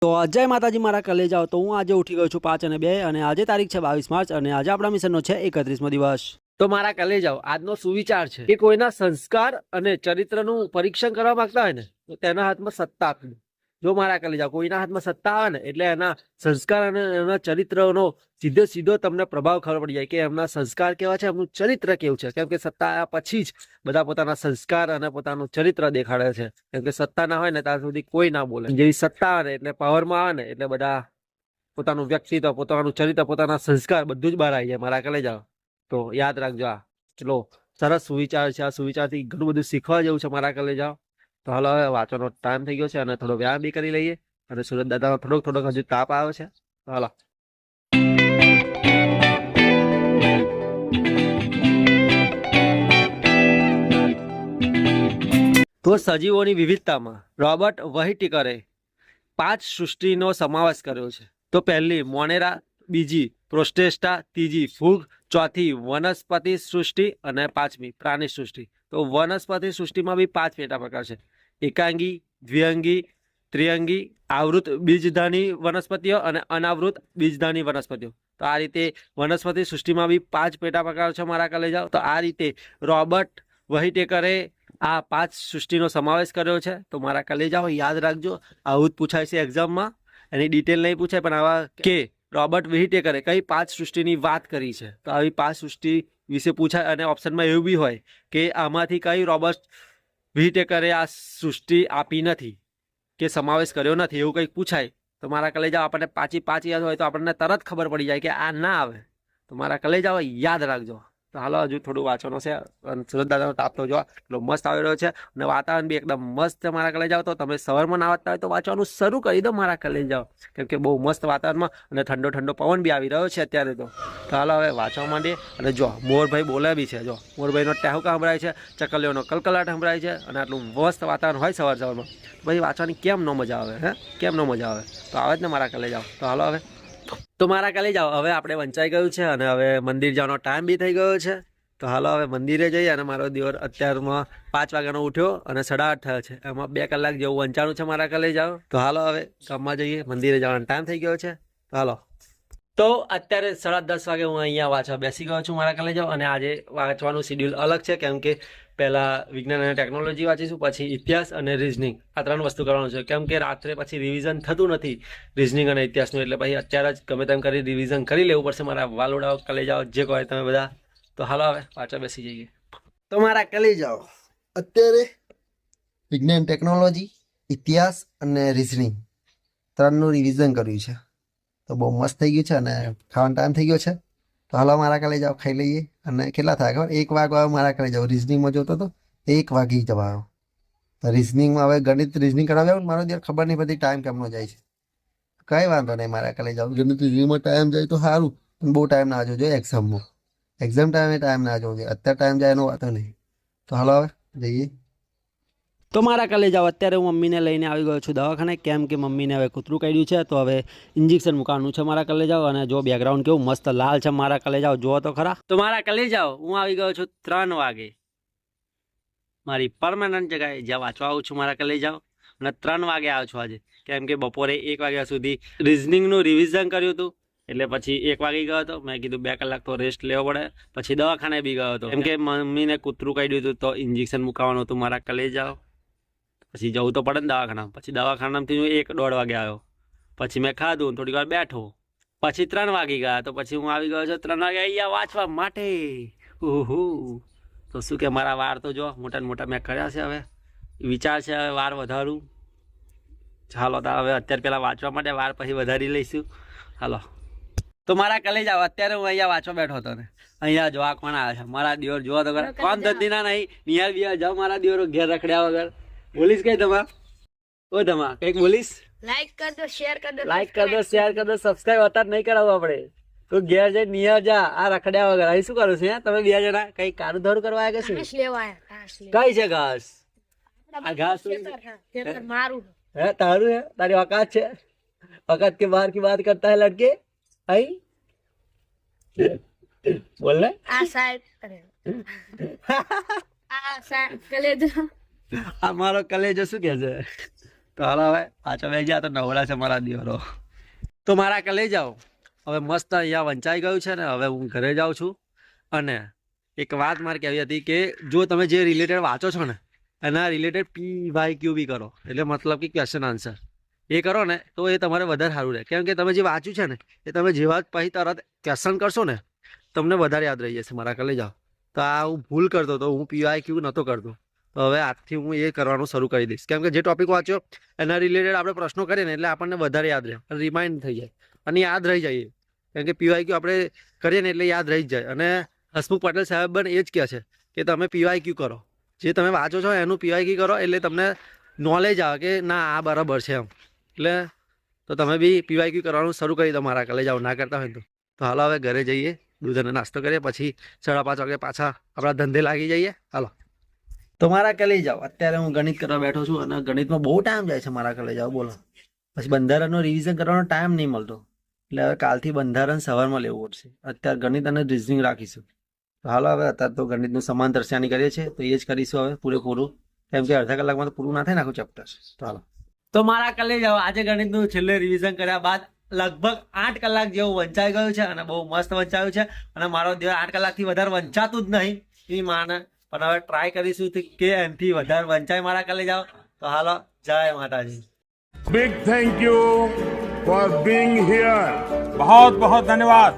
તો જય માતાજી મારા કલેજાઓ। તો હું આજે ઉઠી ગયો છું 5 અને 2 અને આજે તારીખ છે 22 માર્ચ અને આજે આપણા મિશનનો છે 31મો દિવસ। તો મારા કલેજાઓ આજનો સુવિચાર છે કે કોઈના સંસ્કાર અને ચરિત્રનું પરીક્ષણ કરવા માંગતા હોય ને તો તેના હાથમાં સત્તા આપી। જો મારા કલેજાઓ કોઈના હાથમાં સત્તા આવે ને એટલે એના સંસ્કાર અને એના ચરિત્રનો સીધો તમને પ્રભાવ ખબર પડી જાય કે એમના સંસ્કાર કેવા છે, એમનું ચરિત્ર કેવું છે। કેમ કે સત્તા આવ્યા પછી જ બધા પોતાના સંસ્કાર અને પોતાનું ચરિત્ર દેખાડે છે। કેમ કે સત્તા ના હોય ને ત્યાં સુધી કોઈ ના બોલે। જેવી સત્તા આવે ને એટલે પાવરમાં આવે ને એટલે બધા પોતાનું વ્યક્તિત્વ, પોતાનું ચરિત્ર, પોતાના સંસ્કાર બધું જ બહાર આવી જાય મારા કલેજાઓ। તો યાદ રાખજો, આ ચલો સરસ સુવિચાર છે। આ સુવિચારથી ઘણું બધું શીખવા જેવું છે મારા કલેજાઓ। તો હાલો હવે વાંચવાનો ટાઈમ થઈ ગયો છે અને થોડો વ્યાયામ બી કરી લઈએ અને સુરત દાદાનો થોડોક હજુ તાપ આવે છે। તો હાલો તો સજીવોની વિવિધતામાં રોબર્ટ વ્હાઇટેકરે 5 સૃષ્ટિનો સમાવેશ કર્યો છે। તો પહેલી મોનેરા, બીજી પ્રોસ્ટેસ્ટા, ત્રીજી ફૂગ, ચોથી વનસ્પતિ સૃષ્ટિ અને પાંચમી પ્રાણી સૃષ્ટિ। તો વનસ્પતિ સૃષ્ટિમાં બી 5 પેટા પ્રકાર છે: એકાંગી, દ્વિઅંગી, ત્રિઅંગી, આવૃત બીજધાની વનસ્પતિઓ અને અનાવૃત બીજધાની વનસ્પતિઓ। તો આ રીતે વનસ્પતિ સૃષ્ટિમાં બી 5 પેટા પ્રકાર છે મારા કલેજાઓ। તો આ રીતે રોબર્ટ વ્હાઇટેકરે આ 5 સૃષ્ટિનો સમાવેશ કર્યો છે। તો મારા કલેજાઓ યાદ રાખજો, આવું જ પૂછાય છે એક્ઝામમાં। એની ડિટેલ નહીં પૂછાય પણ આવા કે રોબર્ટ વ્હાઇટેકરે કઈ 5 સૃષ્ટિની વાત કરી છે, તો આવી 5 સૃષ્ટિ વિશે પૂછાય। અને ઓપ્શનમાં એવું બી હોય કે આમાંથી કઈ રોબર્ટ વ્હાઇટેકરે આ સૃષ્ટિ આપી નથી કે સમાવેશ કર્યો નથી, એવું કંઈક પૂછાય તો મારા કલેજાઓ આપણને 5 યાદ હોય તો આપણને તરત ખબર પડી જાય કે આ ના આવે। તો મારા કલેજાઓ યાદ રાખજો। તો હાલો હજુ થોડું વાંચવાનું છે અને સુરત દાદાનો તાપ તો જો એટલો મસ્ત આવી રહ્યો છે અને વાતાવરણ બી એકદમ મસ્ત છે મારા કલેજાઓ। તો તમે સવારમાં ના વાંચતા હોય તો વાંચવાનું શરૂ કરી દો મારા કલેજાઓ, કેમ કે બહુ મસ્ત વાતાવરણમાં અને ઠંડો પવન બી આવી રહ્યો છે અત્યારે। તો હાલો હવે વાંચવા માંડીએ। અને જો મોરભાઈ બોલે બી છે, જો મોરભાઈનો ટહેુકા સંભળાય છે, ચકલીઓનો કલકલાટ સંભળાય છે અને આટલું મસ્ત વાતાવરણ હોય સવારમાં પછી વાંચવાની કેમ ન મજા આવે? કેમ ન મજા આવે? તો આવે જ ને મારા કલેજાઓ। તો હાલો હવે તો મારા કલેજાઓ હવે આપણે વંચાઈ ગયું છે અને હવે મંદિર જવાનો ટાઈમ બી થઈ ગયો છે। તો હાલો હવે મંદિરે જઈએ। અને મારો દિવસ અત્યારમાં 5 વાગ્યાનો ઉઠ્યો અને 8:30 થયો છે, એમાં 2 કલાક જેવું વંચાણું છે મારા કલેજાઓ। તો હાલો હવે ગામમાં જઈએ, મંદિરે જવાનો ટાઈમ થઈ ગયો છે। તો હાલો તો અત્યારે 10:30 વાગે હું અહીંયા વાંચવા બેસી ગયો છું મારા કલેજાઓ। અને આજે વાંચવાનું શિડ્યુલ અલગ છે, કેમ કે પહેલાં વિજ્ઞાન અને ટેકનોલોજી વાંચીશું, પછી ઇતિહાસ અને રીઝનિંગ, આ 3 વસ્તુ કરવાનું છે। કેમ કે રાત્રે પછી રિવિઝન થતું નથી રીઝનિંગ અને ઇતિહાસનું, એટલે પછી અત્યારે જ ગમે તેમ કરી રિવિઝન કરી લેવું પડશે મારા વાલોડાઓ કલેજાઓ જે કહો તમે બધા। તો હાલો હવે વાંચવા બેસી જઈએ। તો મારા કલેજાઓ અત્યારે વિજ્ઞાન, ટેકનોલોજી, ઇતિહાસ અને રીઝનિંગ 3નું રિવિઝન કર્યું છે। તો બહુ મસ્ત થઈ ગયું છે અને ખાવાનો ટાઈમ થઈ ગયો છે। તો હાલો મારા કલેજાઓ ખાઈ લઈએ। અને કેટલા થાય ખબર? 1 વાગ્યો મારા કલેજાઓ। રીઝનિંગમાં જોતો તો 1 વાગી જવાનો। તો રીઝનિંગમાં હવે ગણિત રીઝનિંગ કરાવ્યા ને મારો દિવસ ખબર નહીં પડતી ટાઈમ કેમનો જાય છે। કઈ વાંધો નહીં મારા કલેજાઓ, ગણિત રીઝનિંગમાં ટાઈમ જાય તો સારું, પણ બહુ ટાઈમ ના જોજો એક્ઝામમાં। એક્ઝામ ટાઈમ ના જોજો, અત્યારે ટાઈમ જાય એનો વાતો નહીં। તો હાલો હવે જઈએ। તો મારા કલેજાઓ અત્યારે હું મમ્મીને લઈને આવી ગયો છું દવાખાને, કેમ કે મમ્મીને હવે કૂતરું કાઢ્યું છે તો હવે ઇન્જેક્શન મૂકવાનું છે મારા કલેજાઓ। અને જો બેકગ્રાઉન્ડ કેવું મસ્ત લાલ છે મારા કલેજાઓ, જુઓ તો ખરા। તો મારા કલેજાઓ હું આવી ગયો છું 3 વાગે મારી પરમાનન્ટ જગ્યાએ જ્યાં વાંચવા આવું છું મારા કલેજાઓ। અને 3 વાગે આવ્યો છું આજે, કેમ કે બપોરે 1 વાગ્યા સુધી રિઝનિંગનું રિવિઝન કર્યું હતું, એટલે પછી 1 વાગી ગયો હતો। મેં કીધું 2 કલાક તો રેસ્ટ લેવો પડે, પછી દવાખાને બી ગયો હતો, કેમ કે મમ્મીને કૂતરું કાઢ્યું હતું તો ઇન્જેક્શન મુકાવવાનું હતું મારા કલેજાઓ। પછી જવું તો પડે ને દવાખાના। પછી દવાખાનામાંથી હું 1-1:30 વાગે આવ્યો, પછી મેં ખાધું, થોડી વાર બેઠો, પછી 3 વાગી ગયા। તો પછી હું આવી ગયો છું 3 વાગે અહીંયા વાંચવા માટે। ઓહો, તો શું કે મારા વાર તો જો મોટા મેં કર્યા છે। હવે વિચાર છે હવે વાર વધારું। ચાલો તો હવે અત્યારે પહેલાં વાંચવા માટે વાર પછી વધારી લઈશું। હાલો તો મારા કલેજાઓ અત્યારે હું અહીંયા વાંચવા બેઠો હતો ને અહીંયા જો આ કોણ આવે છે? મારા દિયોર જોવા તો કોણ ધંધીના નહીં, નિહાર બિહાર જાઓ મારા દિયોરો ઘેર રખડ્યા વગર। બોલીશ કઈ તમા? ઓ તમા કંઈક બોલીશ? લાઈક કર દો, શેર કર દો, સબસ્ક્રાઇબ અત્યારે નહીં કરાવવું આપણે તો ઘેર જઈ નિહાર જા આ રખડ્યા વગર। અહીં શું કરું છું? તમે 2 જણા કઈ કારું ધારું કરવા આવ્યા કે શું? કઈ છે ઘાસ? આ ઘાસ મારું હે? તારું હે? તારી औकात છે? औकात के बाहर की बात करता है लड़के। आई बोल रहे आ साइड कलेजो, અમારો કલેજો શું કહે છે? તો તો હાલો હવે પાછો બે ગયા તો નવરા છે મારા દિવારો. તો મારા કે લઈ જાઓ. હવે મસ્ત અહીંયા વંચાઈ ગયું છે ને હવે હું ઘરે જાઉં છું. અને એક વાત મારે કહેવી હતી કે જો તમે જે રિલેટેડ વાંચો છો ને એના રિલેટેડ PYQ બી કરો, એટલે મતલબ કે ક્વેશ્ચન આન્સર એ કરો ને તો એ તમારે વધારે સારું રહે. કેમ કે તમે જે વાંચ્યું છે ને એ તમે જેવા જ પછી તરત ક્વેશ્ચન કરશો ને તમને વધારે યાદ રહી જશે. મારા લઈ જાઓ. તો આ હું ભૂલ કરતો હતો, હું PYQ નહોતો કરતો. તો હવે આજથી હું એ કરવાનું શરૂ કરી દઈશ. કેમ કે જે ટોપિક વાંચ્યો એના રિલેટેડ આપણે પ્રશ્નો કરીએ ને એટલે આપણને વધારે યાદ રહે અને રિમાઇન્ડ થઈ જાય અને યાદ રહી જાય. કેમ કે PYQ આપણે કરીએ ને એટલે યાદ રહી જ જાય. અને હસમુખ પટેલ સાહેબ પણ એ જ કહે છે કે તમે PYQ કરો, જે તમે વાંચો છો એનું PYQ કરો એટલે તમને નોલેજ આવે કે ના આ બરાબર છે એમ. એટલે તો તમે બી PYQ કરવાનું શરૂ કરી દો મારા લઈ જાઓ, ના કરતા હોય તો હાલો હવે ઘરે જઈએ, દૂધ અને નાસ્તો કરીએ, પછી 5:30 વાગે પાછા આપણા ધંધે લાગી જઈએ. હાલો તો મારા કે લઈ જાઓ. અત્યારે હું ગણિત કરવા બેઠો છું અને ગણિતમાં બહુ ટાઈમ જાય છે મારા કે લઈ જાઓ. બોલો પછી બંધારણનો રિવિઝન કરવાનો ટાઈમ નહીં મળતો, એટલે હવે કાલથી બંધારણ સવારમાં લેવું પડશે. અત્યારે ગણિત અને રિઝનિંગ રાખીશું. તો હાલો હવે અત્યારે તો ગણિતનું સમાંતર શ્રેણી કરીએ છીએ તો એ જ કરીશું હવે પૂરેપૂરું. કેમ કે અડધા કલાકમાં તો પૂરું ના થાય ને આખું ચેપ્ટર. તો હાલો તો મારા કે લઈ જાઓ. આજે ગણિતનું છેલ્લે રિવિઝન કર્યા બાદ લગભગ 8 કલાક જેવું વંચાઈ ગયું છે અને બહુ મસ્ત વંચાયું છે. અને મારો દિવસ 8 કલાકથી વધારે વંચાતું જ નહીં એ માને, પણ હવે ટ્રાય કરીશું કે એનાથી વધારે વંચાય મારા કે લઈ જાઓ. તો હાલો જય માતાજી. Big thank you for being here. बहुत बहुत धन्यवाद.